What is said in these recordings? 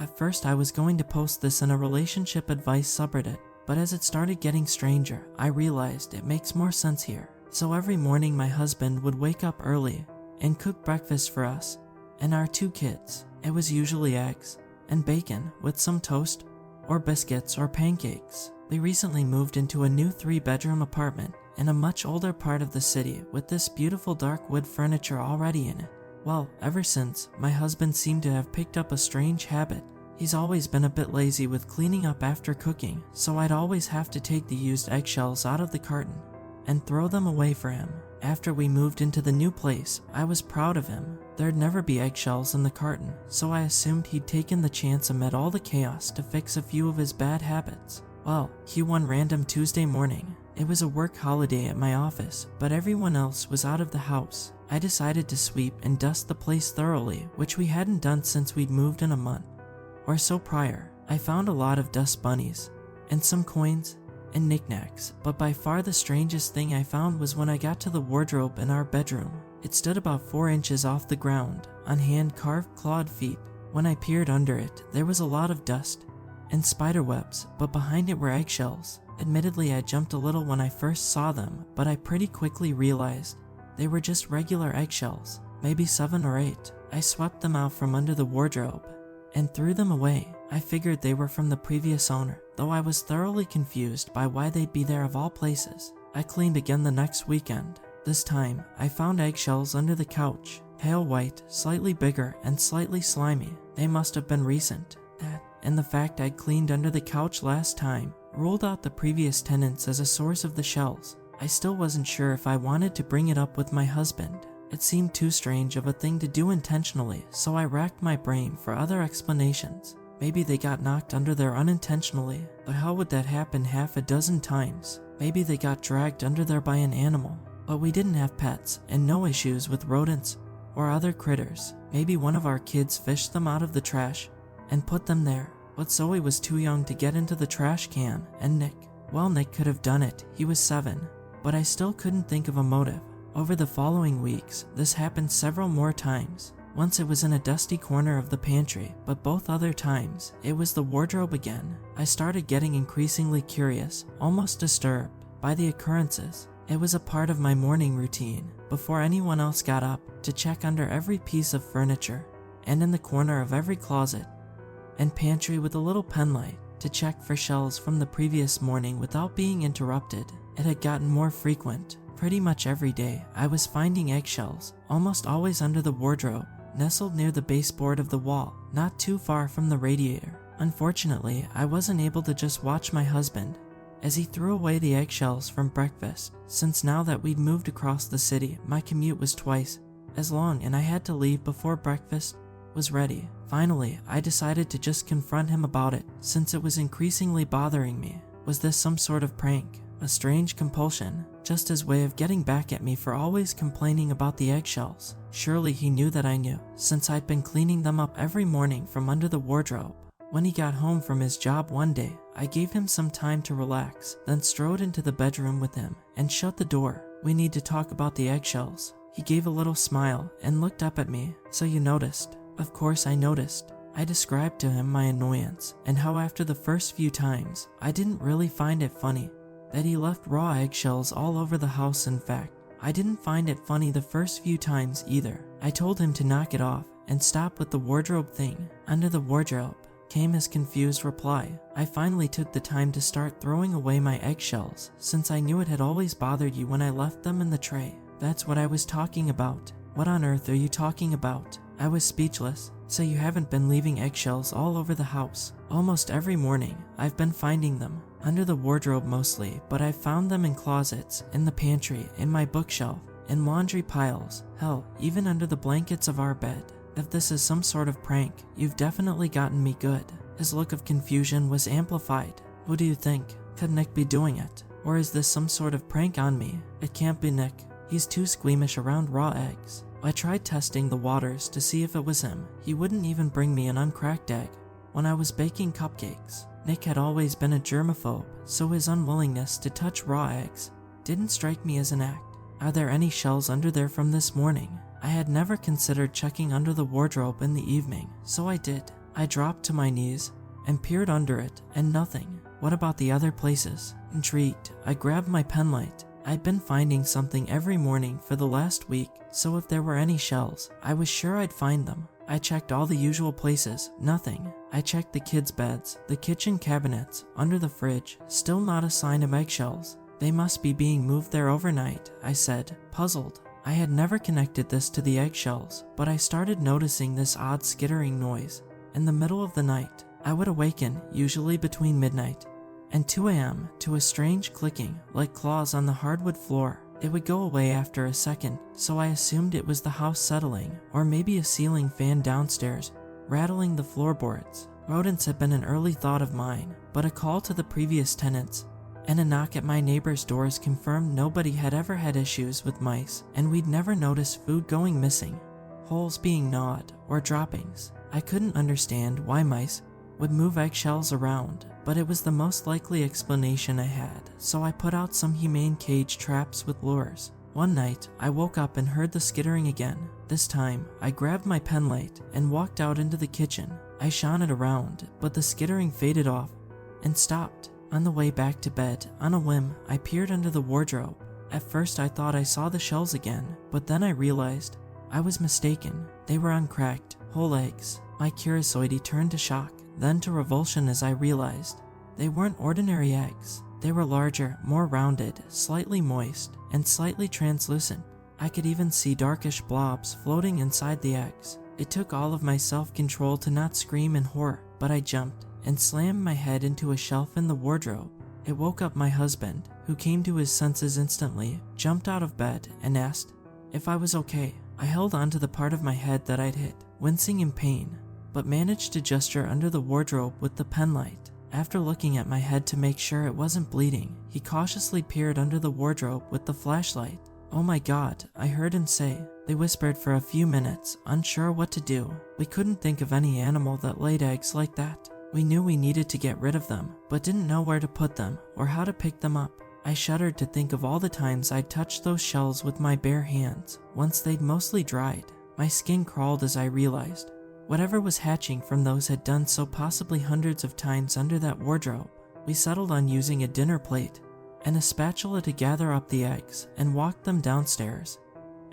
At first I was going to post this in a relationship advice subreddit, but as it started getting stranger, I realized it makes more sense here. So every morning my husband would wake up early and cook breakfast for us and our 2 kids. It was usually eggs and bacon with some toast or biscuits or pancakes. We recently moved into a new 3-bedroom apartment in a much older part of the city with this beautiful dark wood furniture already in it. Well, ever since, my husband seemed to have picked up a strange habit. He's always been a bit lazy with cleaning up after cooking, so I'd always have to take the used eggshells out of the carton and throw them away for him. After we moved into the new place, I was proud of him. There'd never be eggshells in the carton, so I assumed he'd taken the chance amid all the chaos to fix a few of his bad habits. Well, one random Tuesday morning, it was a work holiday at my office, but everyone else was out of the house. I decided to sweep and dust the place thoroughly, which we hadn't done since we'd moved in a month or so prior. I found a lot of dust bunnies and some coins and knickknacks, but by far the strangest thing I found was when I got to the wardrobe in our bedroom. It stood about 4 inches off the ground on hand-carved clawed feet. When I peered under it, there was a lot of dust and spider webs, but behind it were eggshells. Admittedly, I jumped a little when I first saw them, but I pretty quickly realized they were just regular eggshells, maybe 7 or 8. I swept them out from under the wardrobe and threw them away. I figured they were from the previous owner, though I was thoroughly confused by why they'd be there of all places. I cleaned again the next weekend. This time, I found eggshells under the couch, pale white, slightly bigger, and slightly slimy. They must have been recent. That, and the fact I'd cleaned under the couch last time, ruled out the previous tenants as a source of the shells. I still wasn't sure if I wanted to bring it up with my husband. It seemed too strange of a thing to do intentionally, so I racked my brain for other explanations. Maybe they got knocked under there unintentionally, but how would that happen half a dozen times? Maybe they got dragged under there by an animal. But we didn't have pets and no issues with rodents or other critters. Maybe one of our kids fished them out of the trash and put them there. But Zoe was too young to get into the trash can, and Nick could have done it. He was 7, but I still couldn't think of a motive. Over the following weeks, this happened several more times. Once it was in a dusty corner of the pantry, but both other times, it was the wardrobe again. I started getting increasingly curious, almost disturbed, by the occurrences. It was a part of my morning routine, before anyone else got up, to check under every piece of furniture, and in the corner of every closet and pantry with a little penlight, to check for shells from the previous morning without being interrupted. It had gotten more frequent. Pretty much every day, I was finding eggshells, almost always under the wardrobe, nestled near the baseboard of the wall, not too far from the radiator. Unfortunately, I wasn't able to just watch my husband as he threw away the eggshells from breakfast, since now that we'd moved across the city, my commute was twice as long and I had to leave before breakfast was ready. Finally, I decided to just confront him about it, since it was increasingly bothering me. Was this some sort of prank? A strange compulsion? Just his way of getting back at me for always complaining about the eggshells? Surely he knew that I knew, since I'd been cleaning them up every morning from under the wardrobe. When he got home from his job one day, I gave him some time to relax, then strode into the bedroom with him and shut the door. "We need to talk about the eggshells." He gave a little smile and looked up at me. "So you noticed?" Of course I noticed. I described to him my annoyance and how after the first few times, I didn't really find it funny that he left raw eggshells all over the house. In fact, I didn't find it funny the first few times either. I told him to knock it off and stop with the wardrobe thing. "Under the wardrobe," came his confused reply. I finally took the time to start throwing away my eggshells, since I knew it had always bothered you when I left them in the tray. "That's what I was talking about." "What on earth are you talking about?" I was speechless. "So you haven't been leaving eggshells all over the house?" "Almost every morning, I've been finding them. Under the wardrobe mostly, but I've found them in closets, in the pantry, in my bookshelf, in laundry piles, hell, even under the blankets of our bed. If this is some sort of prank, you've definitely gotten me good." His look of confusion was amplified. "Who do you think? Could Nick be doing it? Or is this some sort of prank on me? It can't be Nick. He's too squeamish around raw eggs." I tried testing the waters to see if it was him. He wouldn't even bring me an uncracked egg when I was baking cupcakes. Nick had always been a germaphobe, so his unwillingness to touch raw eggs didn't strike me as an act. "Are there any shells under there from this morning?" I had never considered checking under the wardrobe in the evening, so I did. I dropped to my knees and peered under it, and nothing. What about the other places? Intrigued, I grabbed my penlight. I'd been finding something every morning for the last week, so if there were any shells, I was sure I'd find them. I checked all the usual places, nothing. I checked the kids' beds, the kitchen cabinets, under the fridge, still not a sign of eggshells. They must be being moved there overnight, I said, puzzled. I had never connected this to the eggshells, but I started noticing this odd skittering noise. In the middle of the night, I would awaken, usually between midnight and 2 a.m., to a strange clicking, like claws on the hardwood floor. It would go away after a second, so I assumed it was the house settling, or maybe a ceiling fan downstairs, rattling the floorboards. Rodents had been an early thought of mine, but a call to the previous tenants and a knock at my neighbor's doors confirmed nobody had ever had issues with mice, and we'd never noticed food going missing, holes being gnawed, or droppings. I couldn't understand why mice would move eggshells around, but it was the most likely explanation I had, so I put out some humane cage traps with lures. One night, I woke up and heard the skittering again. This time, I grabbed my penlight and walked out into the kitchen. I shone it around, but the skittering faded off and stopped. On the way back to bed, on a whim, I peered under the wardrobe. At first I thought I saw the shells again, but then I realized I was mistaken. They were uncracked, whole eggs. My curiosity turned to shock, then to revulsion as I realized they weren't ordinary eggs. They were larger, more rounded, slightly moist, and slightly translucent. I could even see darkish blobs floating inside the eggs. It took all of my self-control to not scream in horror, but I jumped and slammed my head into a shelf in the wardrobe. It woke up my husband, who came to his senses instantly, jumped out of bed, and asked if I was okay. I held onto the part of my head that I'd hit, wincing in pain, but managed to gesture under the wardrobe with the penlight. After looking at my head to make sure it wasn't bleeding, he cautiously peered under the wardrobe with the flashlight. "Oh my God," I heard him say. They whispered for a few minutes, unsure what to do. We couldn't think of any animal that laid eggs like that. We knew we needed to get rid of them, but didn't know where to put them or how to pick them up. I shuddered to think of all the times I'd touched those shells with my bare hands, once they'd mostly dried. My skin crawled as I realized whatever was hatching from those had done so possibly hundreds of times under that wardrobe. We settled on using a dinner plate and a spatula to gather up the eggs and walked them downstairs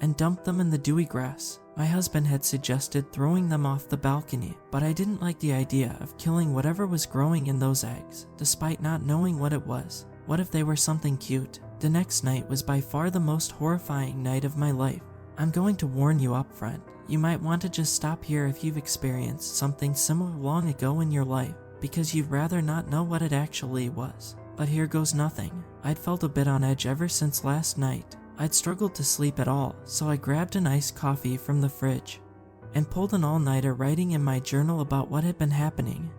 and dumped them in the dewy grass. My husband had suggested throwing them off the balcony, but I didn't like the idea of killing whatever was growing in those eggs, despite not knowing what it was. What if they were something cute? The next night was by far the most horrifying night of my life. I'm going to warn you up front. You might want to just stop here if you've experienced something similar long ago in your life, because you'd rather not know what it actually was. But here goes nothing. I'd felt a bit on edge ever since last night. I'd struggled to sleep at all, so I grabbed an iced coffee from the fridge and pulled an all-nighter writing in my journal about what had been happening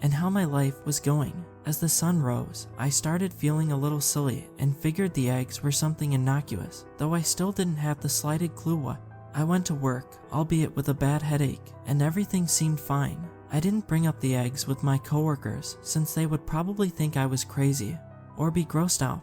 and how my life was going. As the sun rose, I started feeling a little silly and figured the eggs were something innocuous, though I still didn't have the slightest clue what. I went to work, albeit with a bad headache, and everything seemed fine. I didn't bring up the eggs with my coworkers since they would probably think I was crazy or be grossed out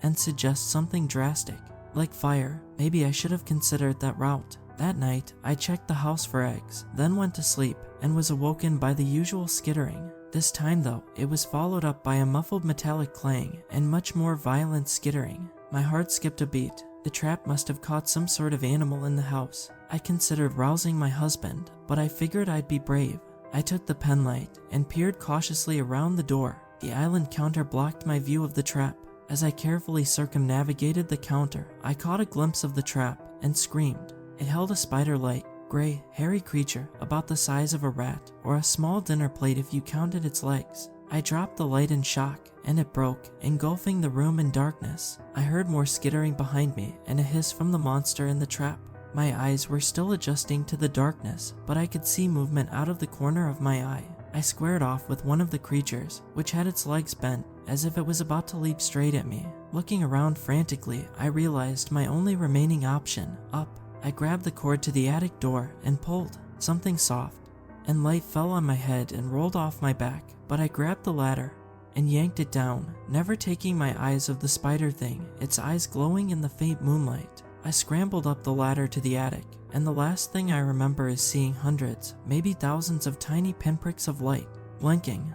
and suggest something drastic, like fire. Maybe I should have considered that route. That night, I checked the house for eggs, then went to sleep and was awoken by the usual skittering. This time though, it was followed up by a muffled metallic clang and much more violent skittering. My heart skipped a beat. The trap must have caught some sort of animal in the house. I considered rousing my husband, but I figured I'd be brave. I took the penlight and peered cautiously around the door. The island counter blocked my view of the trap. As I carefully circumnavigated the counter, I caught a glimpse of the trap and screamed. It held a spider-like, gray, hairy creature about the size of a rat, or a small dinner plate if you counted its legs. I dropped the light in shock, and it broke, engulfing the room in darkness. I heard more skittering behind me and a hiss from the monster in the trap. My eyes were still adjusting to the darkness, but I could see movement out of the corner of my eye. I squared off with one of the creatures, which had its legs bent as if it was about to leap straight at me. Looking around frantically, I realized my only remaining option: up. I grabbed the cord to the attic door and pulled. Something soft and light fell on my head and rolled off my back, but I grabbed the ladder and yanked it down, never taking my eyes off the spider thing, its eyes glowing in the faint moonlight. I scrambled up the ladder to the attic, and the last thing I remember is seeing hundreds, maybe thousands of tiny pinpricks of light, blinking,